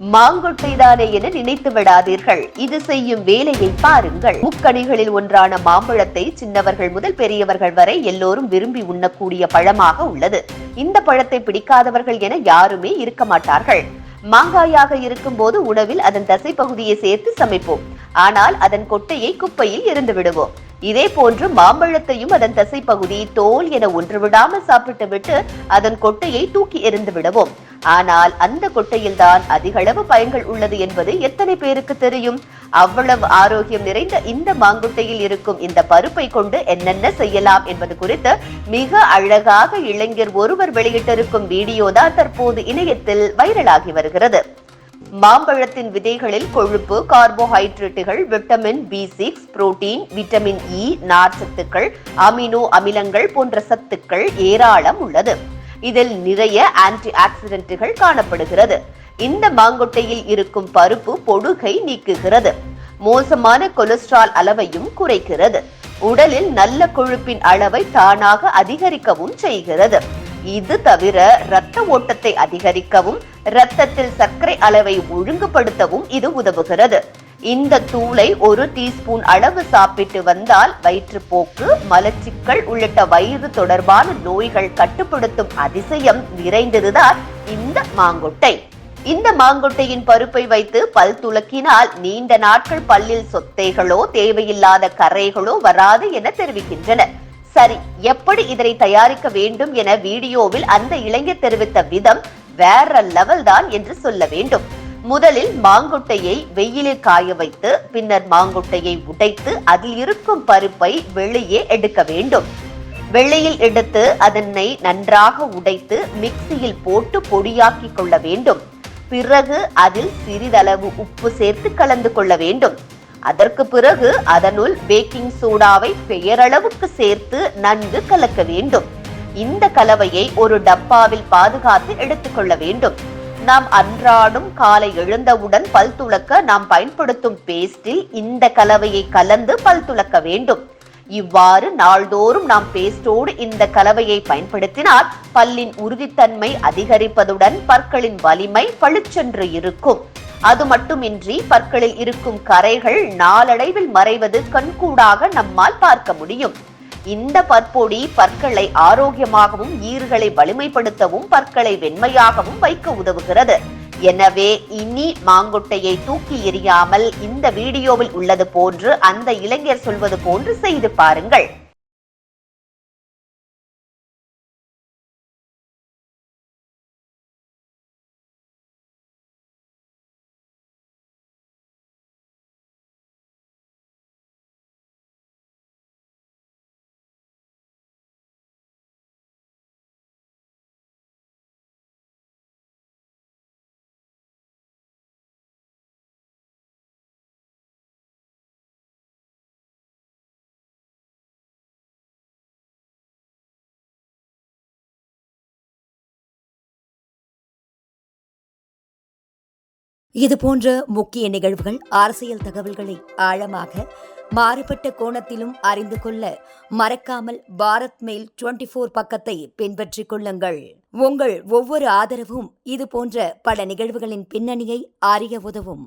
மாங்கொட்டைதானே என நினைத்து விடாதீர்கள். இது செய்யும் வேலையை பாருங்கள். முக்கணிகளில் ஒன்றான மாம்பழத்தை சின்னவர்கள் முதல் பெரியவர்கள் வரை எல்லோரும் விரும்பி உண்ணக்கூடிய பழமாக உள்ளது. இந்த பழத்தை பிடிக்காதவர்கள் என யாருமே இருக்க மாட்டார்கள். மாங்காயாக இருக்கும் போது உணவில் அதன் தசை பகுதியை சேர்த்து சமைப்போம். ஆனால் அதன் கொட்டையை குப்பையில் எறிந்து விடுவோம். இதே போன்று மாம்பழத்தையும் அதன் தசை பகுதி, தோல் என ஒன்று விடாமல் சாப்பிட்டு விட்டு அதன் கொட்டையை தூக்கி எறிந்து விடுவோம். ஆனால் அந்த கொட்டையில்தான் அதிக அளவு பயன்கள் உள்ளது என்பது எத்தனை பேருக்கு தெரியும்? அவ்வளவு ஆரோக்கியம் நிறைந்த இந்த மாங்குட்டையில் இருக்கும் இந்த பருப்பை கொண்டு என்னென்ன செய்யலாம் என்பது குறித்து மிக அழகாக இளைஞர் ஒருவர் வெளியிட்டிருக்கும் வீடியோ தான் தற்போது இணையத்தில் வைரலாகி வருகிறது. மாம்பழத்தின் விதைகளில் கொழுப்பு, கார்போஹைட்ரேட்டுகள், vitamin B6, protein, vitamin E, நார்ச்சத்துக்கள், அமினோ அமிலங்கள் போன்ற சத்துக்கள் ஏராளம் உள்ளது. இதில் நிறைய ஆன்டி ஆக்சிடென்ட்டுகள் காணப்படுகிறது. இந்த மாங்கொட்டையில் இருக்கும் பருப்பு பொடுகை நீக்குகிறது. மோசமான கொலஸ்ட்ரால் அளவையும் குறைக்கிறது. உடலில் நல்ல கொழுப்பின் அளவை தானாக அதிகரிக்கவும் செய்கிறது. இது தவிர இரத்த ஓட்டத்தை அதிகரிக்கவும் இரத்தத்தில் சர்க்கரை அளவை ஒழுங்குபடுத்தவும் இது உதவுகிறது. இந்த தூளை 1 டீஸ்பூன் அளவு சாப்பிட்டு வந்தால் வயிற்றுப்போக்கு, மலச்சிக்கல் உள்ளிட்ட வயிறு தொடர்பான நோய்கள் கட்டுப்படுத்தும் அதிசயம் நிறைந்ததுதான் இந்த மாங்கொட்டை. இந்த மாங்கொட்டையின் பருப்பை வைத்து பல் துலக்கினால் நீண்ட நாட்கள் பல்லில் சொத்தைகளோ தேவையில்லாத கரைகளோ வராது என தெரிவிக்கின்றனர். சரி, எப்படி இதனை தயாரிக்க வேண்டும் என வீடியோவில் அந்த இளைஞர் தெரிவித்த விதம் வேற லெவல் தான் என்று சொல்ல வேண்டும். முதலில் மாங்கொட்டையை வெயிலில் காய வைத்து பின்னர் மாங்கொட்டையை உடைத்து அதில் இருக்கும் பருப்பை வெளியே எடுக்க வேண்டும். வெளியில் எடுத்து அதனை நன்றாக உடைத்து மிக்சியில் போட்டு பொடியாக்கி கொள்ள வேண்டும். பிறகு அதில் சிறிதளவு உப்பு சேர்த்து கலந்து கொள்ள வேண்டும். அதற்கு பிறகு அதனுள் பேக்கிங் சோடாவை பெயரளவுக்கு சேர்த்து நன்கு கலக்க வேண்டும். இந்த கலவையை ஒரு டப்பாவில் பாதுகாத்து எடுத்துக்கொள்ள வேண்டும். நாம் அன்றாடம் காலை எழுந்தவுடன் பல் துலக்க நாம் பயன்படுத்தும் பேஸ்டில் இந்த கலவையை கலந்து பல் துலக்க வேண்டும். இவ்வாறு நாள்தோறும் நாம் பேஸ்டோடு இந்த கலவையை பயன்படுத்தினால் பல்லின் உறுதித்தன்மை அதிகரிப்பதுடன் பற்களின் வலிமை பளிச்சென்று இருக்கும். அது மட்டுமின்றி பற்களில் இருக்கும் கரைகள் நாளடைவில் மறைவது கண்கூடாக நம்மால் பார்க்க முடியும். இந்த பற்பொடி பற்களை ஆரோக்கியமாகவும் ஈறுகளை வலிமைப்படுத்தவும் பற்களை வெண்மையாகவும் வைக்க உதவுகிறது. எனவே இனி மாங்கொட்டையை தூக்கி எறியாமல் இந்த வீடியோவில் உள்ளது போன்று அந்த இளைஞர் சொல்வது போன்று செய்து பாருங்கள். இதுபோன்ற முக்கிய நிகழ்வுகள், அரசியல் தகவல்களை ஆழமாக மாறுபட்ட கோணத்திலும் அறிந்து கொள்ள மறக்காமல் பாரத் மெயில் 24 பக்கத்தை பின்பற்றிக் கொள்ளுங்கள். உங்கள் ஒவ்வொரு ஆதரவும் இதுபோன்ற பல நிகழ்வுகளின் பின்னணியை அறிய உதவும்.